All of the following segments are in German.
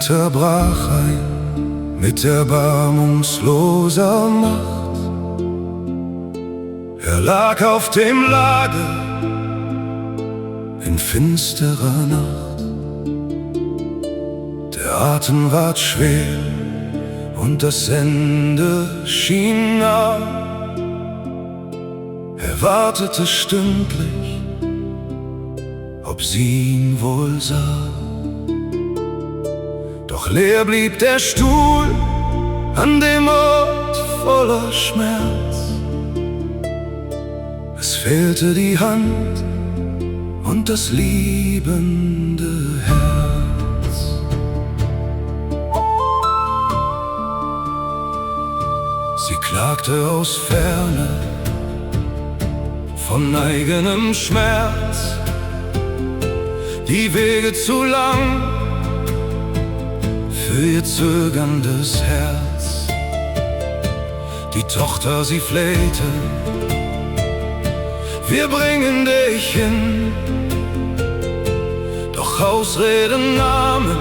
Winter brach ein mit erbarmungsloser Macht. Er lag auf dem Lager in finsterer Nacht. Der Atem ward schwer und das Ende schien nah. Er wartete stündlich, ob sie ihn wohl sah. Doch leer blieb der Stuhl an dem Ort voller Schmerz. Es fehlte die Hand und das liebende Herz. Sie klagte aus Ferne von eigenem Schmerz, die Wege zu lang für ihr zögerndes Herz. Die Tochter, sie flehte: Wir bringen dich hin. Doch Ausreden nahmen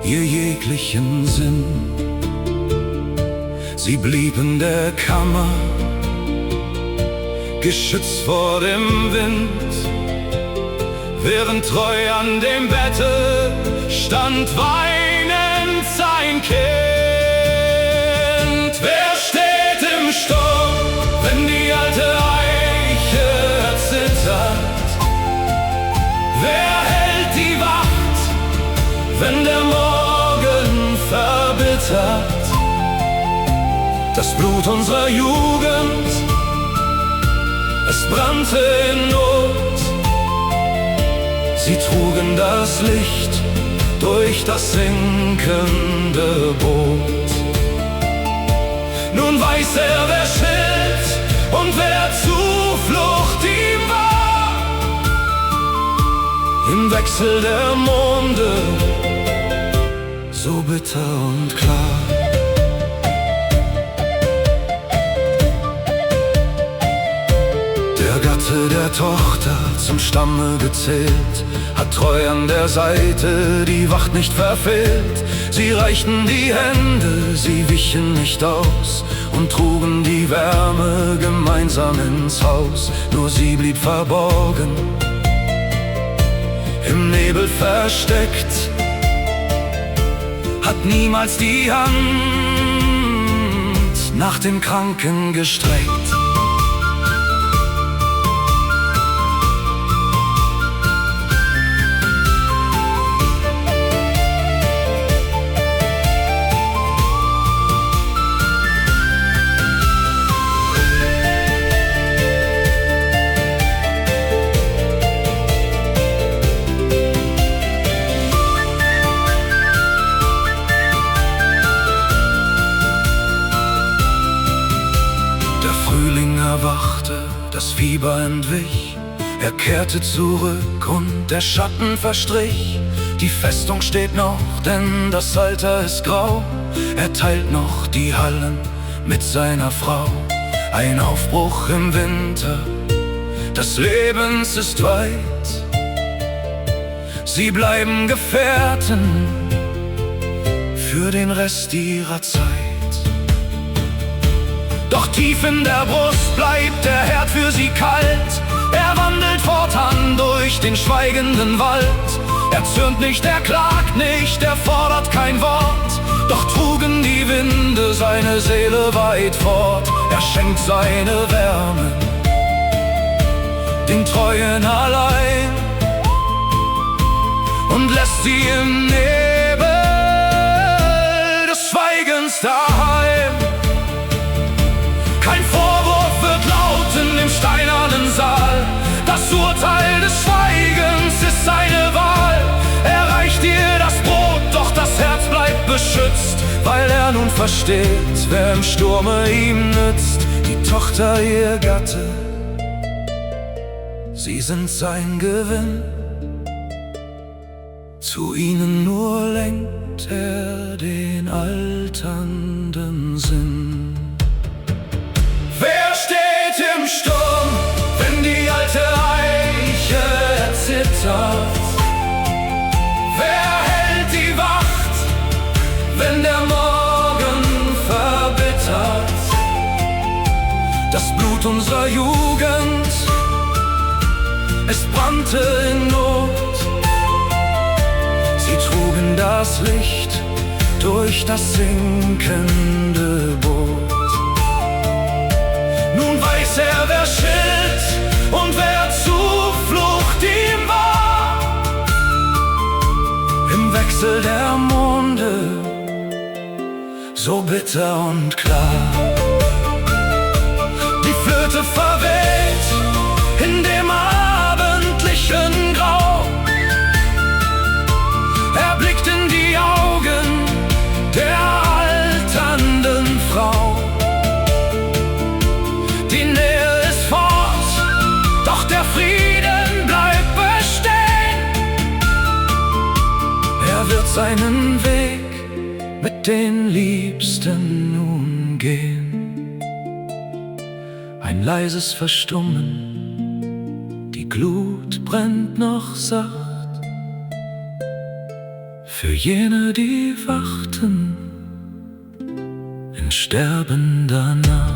ihr jeglichen Sinn. Sie blieb in der Kammer, geschützt vor dem Wind, während treu an dem Bette stand weinend sein Kind. Wer steht im Sturm, wenn die alte Eiche erzittert? Wer hält die Wacht, wenn der Morgen verbittert? Das Blut unserer Jugend, es brannte in Not. Sie trugen das Licht durch das sinkende Boot. Nun weiß er, wer Schild und wer Zuflucht ihm war. Im Wechsel der Monde, so bitter und klar. Der Gatte der Tochter, zum Stamme gezählt, hat treu an der Seite die Wacht nicht verfehlt. Sie reichten die Hände, sie wichen nicht aus und trugen die Wärme gemeinsam ins Haus. Nur sie blieb verborgen, im Nebel versteckt, hat niemals die Hand nach dem Kranken gestreckt. Erwachte, das Fieber entwich, er kehrte zurück und der Schatten verstrich. Die Festung steht noch, denn das Alter ist grau. Er teilt noch die Hallen mit seiner Frau. Ein Aufbruch im Winter des Lebens ist weit. Sie bleiben Gefährten für den Rest ihrer Zeit. Doch tief in der Brust bleibt der Herd für sie kalt. Er wandelt fortan durch den schweigenden Wald. Er zürnt nicht, er klagt nicht, er fordert kein Wort. Doch trugen die Winde seine Seele weit fort. Er schenkt seine Wärme den Treuen allein und lässt sie im Nebel des Schweigens daheim. Kein Vorwurf wird laut in dem steinernen Saal. Das Urteil des Schweigens ist seine Wahl. Er reicht ihr das Brot, doch das Herz bleibt beschützt, weil er nun versteht, wer im Sturme ihm nützt. Die Tochter, ihr Gatte, sie sind sein Gewinn. Zu ihnen nur lenkt er den alternden Sinn. Wer steht im Sturm, wenn die alte Eiche erzittert? Wer hält wenn der Morgen verbittert das Blut unserer Jugend, es brannte in Not. Sie trugen das Licht durch das sinkende Boot. Nun weiß er, wer Schild und wer Zuflucht ihm war. Im Wechsel der Monde, so bitter und klar. Die Flöte verweht in dem abendlichen Grau. Er blickt in die Augen der alternden Frau. Die Nähe ist fort, doch der Frieden bleibt bestehen. Er wird seinen Weg mit den Liebsten nun gehen. Ein leises Verstummen, die Glut brennt noch sacht. Für jene, die wachten in sterbender Nacht.